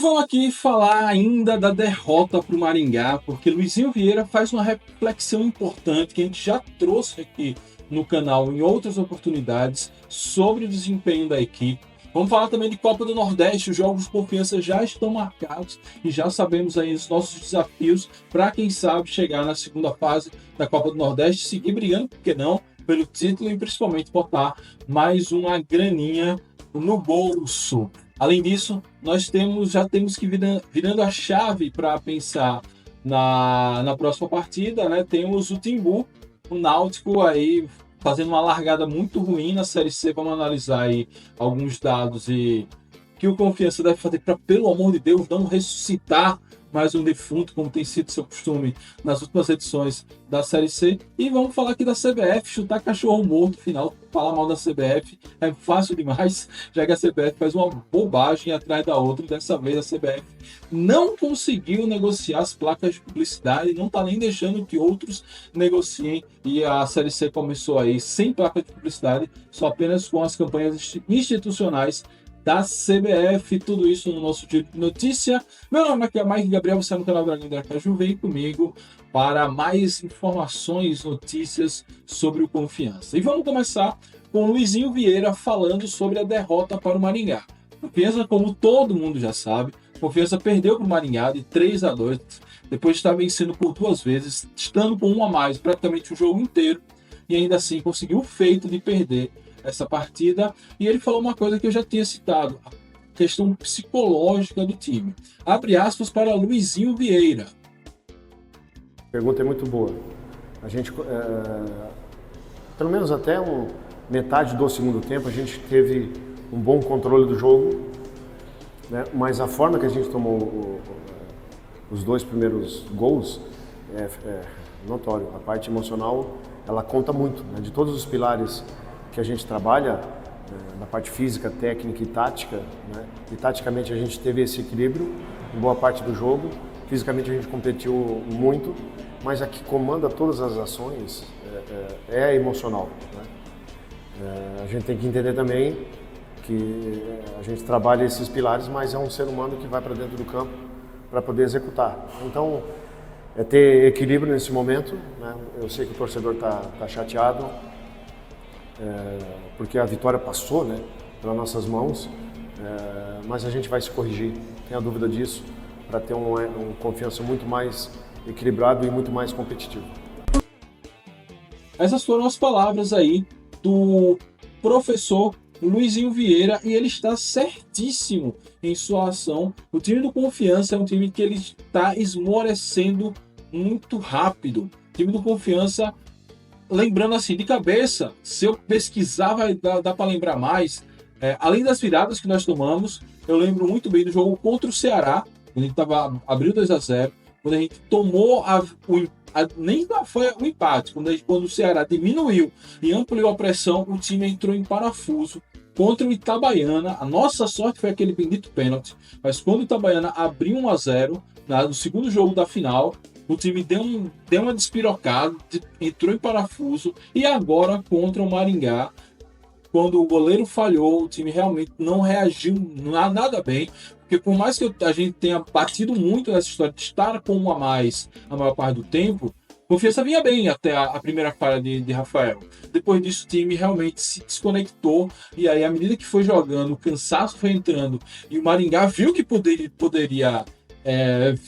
vamos aqui falar ainda da derrota para o Maringá, porque Luizinho Vieira faz uma reflexão importante que a gente já trouxe aqui no canal em outras oportunidades sobre o desempenho da equipe. Vamos falar também de Copa do Nordeste, os jogos de confiança já estão marcados e já sabemos aí os nossos desafios para quem sabe chegar na segunda fase da Copa do Nordeste, seguir brigando, por que não, pelo título e principalmente botar mais uma graninha no bolso. Além disso, nós já temos que virando a chave para pensar na próxima partida, né? Temos o Timbu, o Náutico aí fazendo uma largada muito ruim na Série C. Vamos analisar aí alguns dados e que o Confiança deve fazer para, pelo amor de Deus, não ressuscitar mais um defunto, como tem sido seu costume nas últimas edições da Série C. E vamos falar aqui da CBF, chutar cachorro morto, final, falar mal da CBF é fácil demais, já que a CBF faz uma bobagem atrás da outra. Dessa vez a CBF não conseguiu negociar as placas de publicidade, não está nem deixando que outros negociem, e a Série C começou aí sem placa de publicidade, só apenas com as campanhas institucionais da CBF. Tudo isso no nosso Giro de Notícia. Meu nome é Mike Gabriel, você é no canal Dragão de Aracaju. Vem comigo para mais informações, notícias sobre o Confiança. E vamos começar com o Luizinho Vieira falando sobre a derrota para o Maringá. Confiança, como todo mundo já sabe, Confiança perdeu para o Maringá de 3-2, depois de estar vencendo por 2 vezes, estando com 1 a mais praticamente o jogo inteiro, e ainda assim conseguiu o feito de perder essa partida. E ele falou uma coisa que eu já tinha citado, a questão psicológica do time. Abre aspas para Luizinho Vieira. A pergunta é muito boa. A gente, pelo menos até metade do segundo tempo, a gente teve um bom controle do jogo, né? Mas a forma que a gente tomou os 2 primeiros gols é notório. A parte emocional, ela conta muito, né? De todos os pilares que a gente trabalha, na parte física, técnica e tática, né? E taticamente a gente teve esse equilíbrio em boa parte do jogo, fisicamente a gente competiu muito, mas a que comanda todas as ações é emocional, né? A gente tem que entender também que a gente trabalha esses pilares, mas é um ser humano que vai para dentro do campo para poder executar. Então, é ter equilíbrio nesse momento, né? Eu sei que o torcedor tá chateado, porque a vitória passou, né, pelas nossas mãos, mas a gente vai se corrigir, não tenha dúvida disso, para ter um Confiança muito mais equilibrado e muito mais competitivo. Essas foram as palavras aí do professor Luizinho Vieira, e ele está certíssimo em sua ação. O time do Confiança é um time que ele está esmorecendo muito rápido. O time do Confiança, lembrando assim, de cabeça, se eu pesquisar vai dar para lembrar mais. Além das viradas que nós tomamos, eu lembro muito bem do jogo contra o Ceará, quando a gente abriu 2-0, quando a gente tomou nem foi o empate, quando o Ceará diminuiu e ampliou a pressão, o time entrou em parafuso contra o Itabaiana. A nossa sorte foi aquele bendito pênalti, mas quando o Itabaiana abriu 1-0 no segundo jogo da final, o time deu uma despirocada, entrou em parafuso. E agora contra o Maringá, quando o goleiro falhou, o time realmente não reagiu nada bem. Porque por mais que a gente tenha batido muito nessa história de estar com 1 a mais a maior parte do tempo, Confiança vinha bem até a primeira falha de Rafael. Depois disso o time realmente se desconectou, e aí à medida que foi jogando, o cansaço foi entrando e o Maringá viu que poderia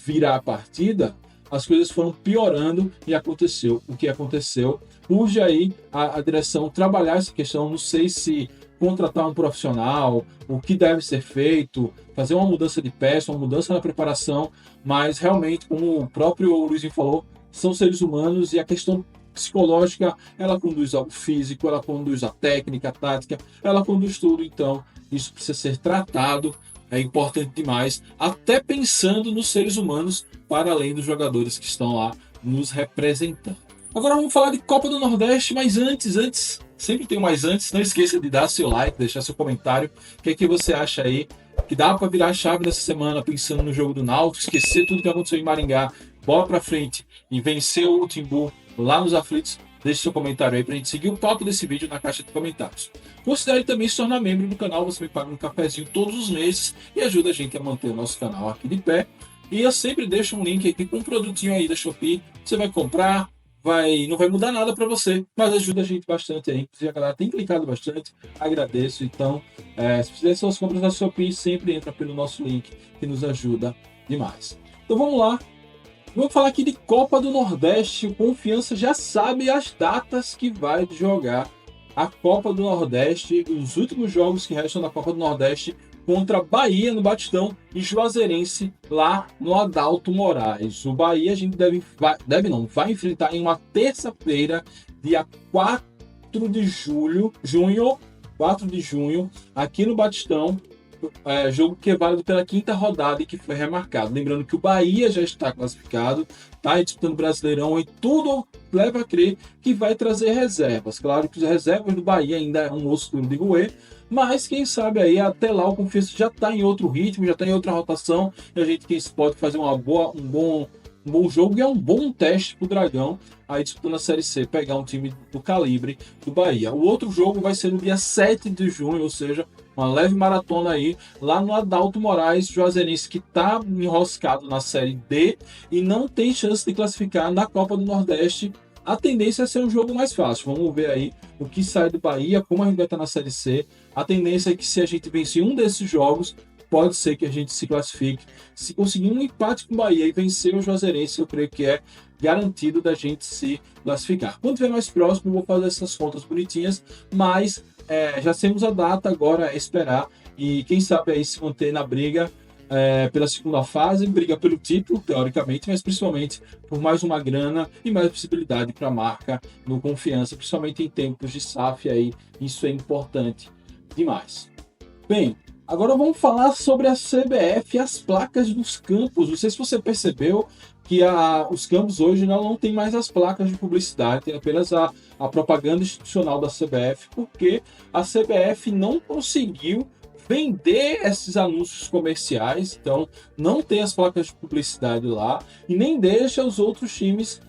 virar a partida, as coisas foram piorando e aconteceu o que aconteceu. Urge aí a direção trabalhar essa questão. Não sei se contratar um profissional, o que deve ser feito, fazer uma mudança de peça, uma mudança na preparação, mas realmente, como o próprio Luizinho falou, são seres humanos, e a questão psicológica, ela conduz ao físico, ela conduz à técnica, à tática, ela conduz tudo. Então isso precisa ser tratado, é importante demais, até pensando nos seres humanos, para além dos jogadores que estão lá nos representando. Agora vamos falar de Copa do Nordeste, mas antes, sempre tem um mais antes, não esqueça de dar seu like, deixar seu comentário, o que é que você acha aí, que dá para virar a chave dessa semana pensando no jogo do Náutico, esquecer tudo que aconteceu em Maringá, bola para frente e vencer o Timbu lá nos aflitos, deixe seu comentário aí pra gente seguir o papo desse vídeo na caixa de comentários. Considere também se tornar membro do canal, você me paga um cafezinho todos os meses e ajuda a gente a manter o nosso canal aqui de pé. E eu sempre deixo um link aqui com um produtinho aí da Shopee, você vai comprar, não vai mudar nada para você, mas ajuda a gente bastante aí. A galera tem clicado bastante, agradeço. Então, se fizer suas compras na Shopee, sempre entra pelo nosso link, que nos ajuda demais. Então vamos lá. Vamos falar aqui de Copa do Nordeste. O Confiança já sabe as datas que vai jogar a Copa do Nordeste, os últimos jogos que restam da Copa do Nordeste contra Bahia no Batistão e Juazeirense lá no Adalto Moraes. O Bahia a gente vai enfrentar em uma terça-feira, dia 4 de junho, 4 de junho, aqui no Batistão. Jogo que é válido pela 5ª rodada e que foi remarcado. Lembrando que o Bahia já está classificado, está disputando o Brasileirão e tudo leva a crer que vai trazer reservas. Claro que as reservas do Bahia ainda é um osso duro de roer, mas quem sabe aí até lá o Confiança já está em outro ritmo, já está em outra rotação e a gente pode fazer um bom jogo e é um bom teste para o Dragão aí disputando a Série C, pegar um time do calibre do Bahia. O outro jogo vai ser no dia 7 de junho, ou seja, uma leve maratona aí, lá no Adalto Moraes, Juazeirense, que está enroscado na Série D e não tem chance de classificar na Copa do Nordeste. A tendência é ser um jogo mais fácil. Vamos ver aí o que sai do Bahia, como a gente vai estar na Série C. A tendência é que se a gente vencer um desses jogos, pode ser que a gente se classifique. Se conseguir um empate com o Bahia e vencer o Juazeirense, eu creio que é garantido da gente se classificar. Quando estiver mais próximo, eu vou fazer essas contas bonitinhas, mas já temos a data, agora é esperar e quem sabe aí se manter na briga pela segunda fase, briga pelo título, teoricamente, mas principalmente por mais uma grana e mais possibilidade para a marca no Confiança, principalmente em tempos de SAF aí, isso é importante demais. Bem, agora vamos falar sobre a CBF e as placas dos campos. Não sei se você percebeu que os campos hoje não tem mais as placas de publicidade, tem apenas a propaganda institucional da CBF, porque a CBF não conseguiu vender esses anúncios comerciais, então não tem as placas de publicidade lá e nem deixa os times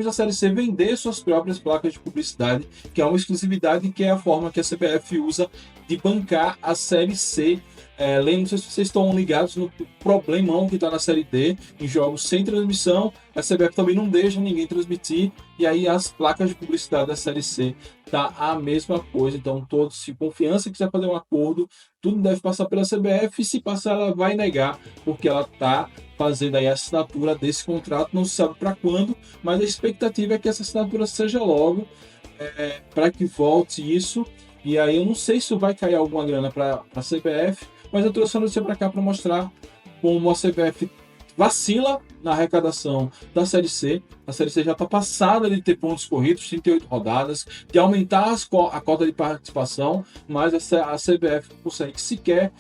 da Série C vender suas próprias placas de publicidade, que é uma exclusividade, que é a forma que a CBF usa de bancar a Série C. Não sei se vocês estão ligados no problemão que está na Série D, em jogos sem transmissão, a CBF também não deixa ninguém transmitir, e aí as placas de publicidade da Série C tá a mesma coisa. Então, se Confiança quiser fazer um acordo, tudo deve passar pela CBF, e se passar ela vai negar, porque ela tá fazendo aí a assinatura desse contrato, não se sabe para quando, mas a expectativa é que essa assinatura seja logo, para que volte isso. E aí eu não sei se vai cair alguma grana para a CBF, mas eu trouxe a notícia para cá para mostrar como a CBF vacila na arrecadação da Série C. A Série C já está passada de ter pontos corridos, 38 rodadas, de aumentar a cota de participação, mas a CBF não consegue sequer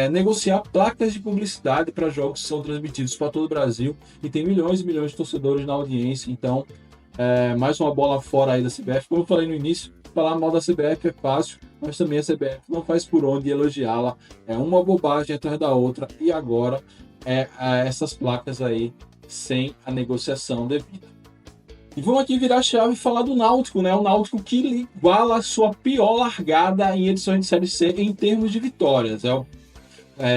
negociar placas de publicidade para jogos que são transmitidos para todo o Brasil e tem milhões e milhões de torcedores na audiência. Então, mais uma bola fora aí da CBF. Como eu falei no início, falar mal da CBF é fácil, mas também a CBF não faz por onde elogiá-la. É uma bobagem atrás da outra e agora essas placas aí sem a negociação devida. E vamos aqui virar a chave e falar do Náutico, né? O Náutico que iguala a sua pior largada em edições de Série C em termos de vitórias.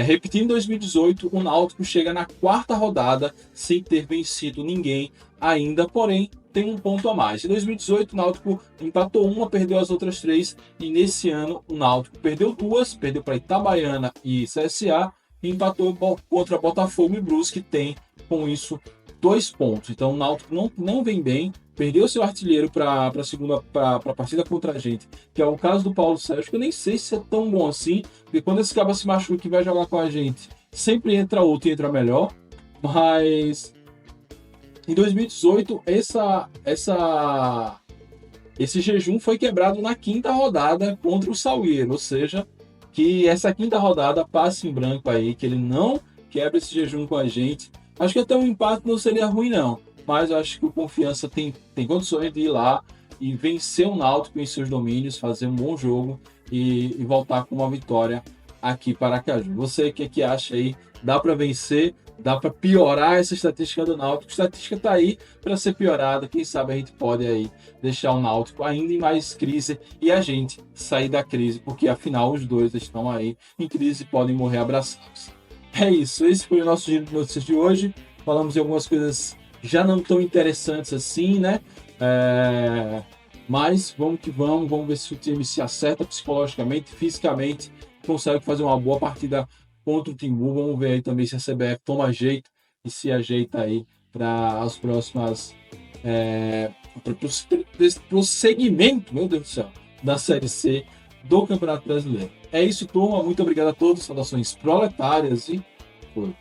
Repetindo, em 2018, o Náutico chega na 4ª rodada sem ter vencido ninguém ainda, porém tem um ponto a mais. Em 2018, o Náutico empatou uma, perdeu as outras 3, e nesse ano o Náutico perdeu 2, perdeu para Itabaiana e CSA, e empatou contra Botafogo e Brusque, que tem com isso 2 pontos. Então o Náutico não vem bem, perdeu seu artilheiro para a partida contra a gente, que é o caso do Paulo Sérgio, que eu nem sei se é tão bom assim, porque quando esse cara se machuca e vai jogar com a gente, sempre entra outro e entra melhor, mas em 2018 esse jejum foi quebrado na 5ª rodada contra o Salgueiro, ou seja, que essa 5ª rodada passe em branco aí, que ele não quebra esse jejum com a gente. Acho que até um empate não seria ruim não, mas eu acho que o Confiança tem condições de ir lá e vencer o Náutico em seus domínios, fazer um bom jogo e voltar com uma vitória aqui para Aracaju. Você, o que acha aí? Dá para vencer dá para piorar essa estatística do Náutico. A estatística está aí para ser piorada. Quem sabe a gente pode aí deixar o Náutico ainda em mais crise e a gente sair da crise, porque afinal os dois estão aí em crise e podem morrer abraçados. É isso, esse foi o nosso giro de notícias de hoje. Falamos de algumas coisas já não tão interessantes assim, né? Mas vamos que vamos ver se o time se acerta psicologicamente, fisicamente, consegue fazer uma boa partida contra o Timbu. Vamos ver aí também se a CBF toma jeito e se ajeita aí para as próximas prosseguimento, meu Deus do céu, da Série C do Campeonato Brasileiro. É isso, turma. Muito obrigado a todos. Saudações proletárias e foi.